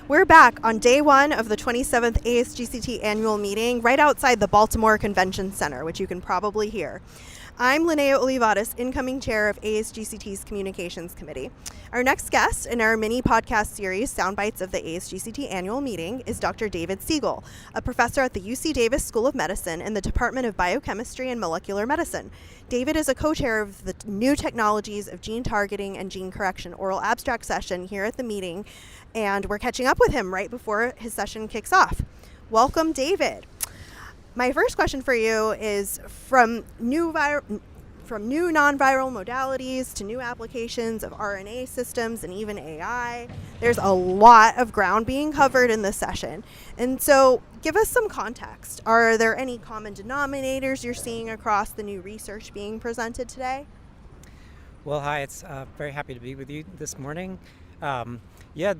We're back on day one of the 27th ASGCT Annual Meeting right outside the Baltimore Convention Center, which you can probably hear. I'm Lynnea Olivarez, incoming chair of ASGCT's Communications Committee. Our next guest in our mini podcast series, Soundbites of the ASGCT Annual Meeting, is Dr. David Segal, a professor at the UC Davis School of Medicine in the Department of Biochemistry and Molecular Medicine. David is a co-chair of the New Technologies of Gene Targeting and Gene Correction oral abstract session here at the meeting, and we're catching up with him right before his session kicks off. Welcome, David. My first question for you is from new non-viral modalities to new applications of RNA systems and even AI. There's a lot of ground being covered in this session. And so give us some context. Are there any common denominators you're seeing across the new research being presented today? Well, hi, it's very happy to be with you this morning.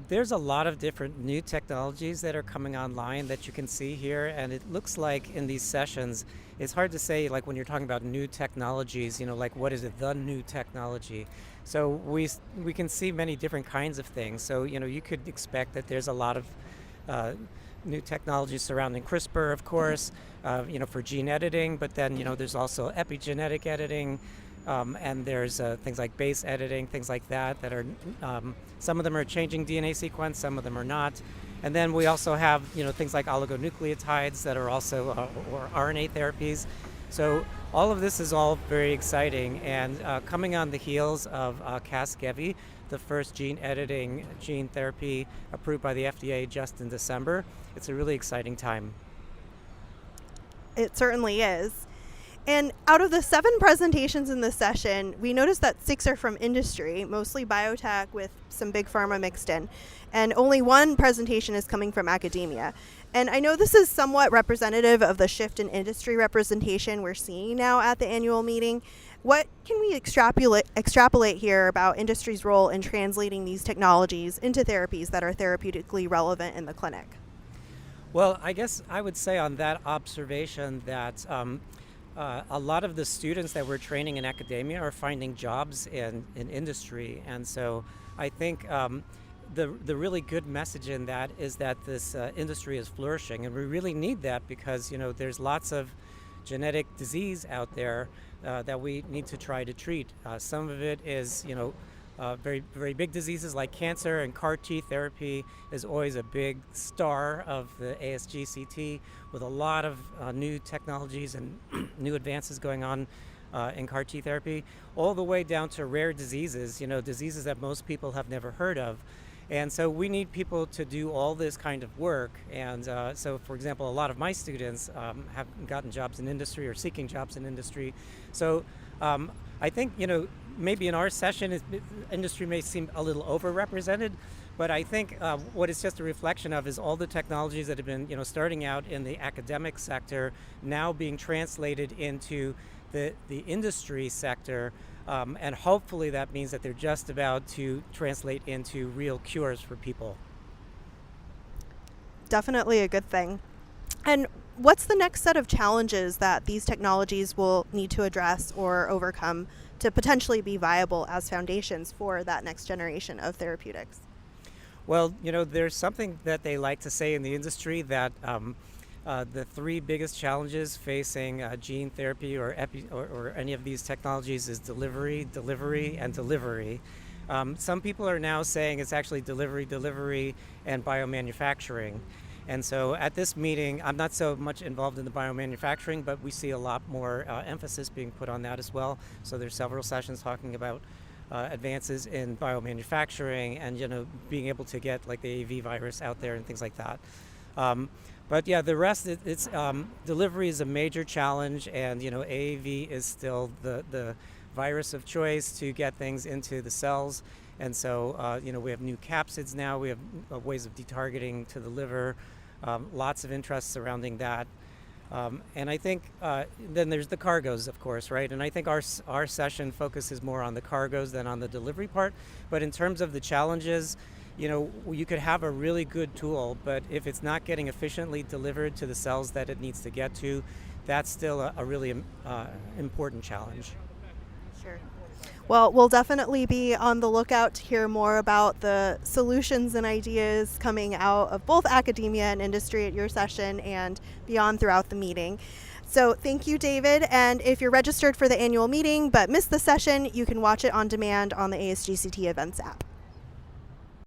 There's a lot of different new technologies that are coming online that you can see here, and it looks like in these sessions, it's hard to say, like when you're talking about new technologies, like what is it, the new technology? So we can see many different kinds of things. So, you could expect that there's a lot of new technologies surrounding CRISPR, of course, for gene editing, but then, there's also epigenetic editing, and there's things like base editing, things like that are, some of them are changing DNA sequence, some of them are not. And then we also have, things like oligonucleotides that are also, or RNA therapies. So all of this is all very exciting, and coming on the heels of Casgevy, the first gene editing gene therapy approved by the FDA just in December. It's a really exciting time. It certainly is. And out of the 7 presentations in this session, we noticed that 6 are from industry, mostly biotech with some big pharma mixed in, and only 1 presentation is coming from academia. And I know this is somewhat representative of the shift in industry representation we're seeing now at the annual meeting. What can we extrapolate here about industry's role in translating these technologies into therapies that are therapeutically relevant in the clinic? Well, I guess I would say on that observation that a lot of the students that we're training in academia are finding jobs in industry. And so I think the really good message in that is that this industry is flourishing. And we really need that because, there's lots of genetic disease out there that we need to try to treat. Some of it is, very, very big diseases like cancer, and CAR T therapy is always a big star of the ASGCT with a lot of new technologies and new advances going on in CAR T therapy, all the way down to rare diseases, diseases that most people have never heard of. And so we need people to do all this kind of work. And so, for example, a lot of my students have gotten jobs in industry or seeking jobs in industry. So I think, maybe in our session, industry may seem a little overrepresented, but I think what it's just a reflection of is all the technologies that have been, starting out in the academic sector, now being translated into the industry sector, and hopefully that means that they're just about to translate into real cures for people. Definitely a good thing. And what's the next set of challenges that these technologies will need to address or overcome to potentially be viable as foundations for that next generation of therapeutics? Well, there's something that they like to say in the industry that the 3 biggest challenges facing gene therapy or any of these technologies is delivery, and delivery. Some people are now saying it's actually delivery, and biomanufacturing. And so at this meeting, I'm not so much involved in the biomanufacturing, but we see a lot more emphasis being put on that as well. So there's several sessions talking about advances in biomanufacturing and, being able to get like the AAV virus out there and things like that. But yeah, the rest, it's delivery is a major challenge, and, AAV is still the virus of choice to get things into the cells. And so, we have new capsids now. We have ways of detargeting to the liver, lots of interest surrounding that. And I think then there's the cargos, of course, right? And I think our session focuses more on the cargos than on the delivery part. But in terms of the challenges, you could have a really good tool, but if it's not getting efficiently delivered to the cells that it needs to get to, that's still a really important challenge. Sure. Well, we'll definitely be on the lookout to hear more about the solutions and ideas coming out of both academia and industry at your session and beyond throughout the meeting. So thank you, David. And if you're registered for the annual meeting but missed the session, you can watch it on demand on the ASGCT Events app.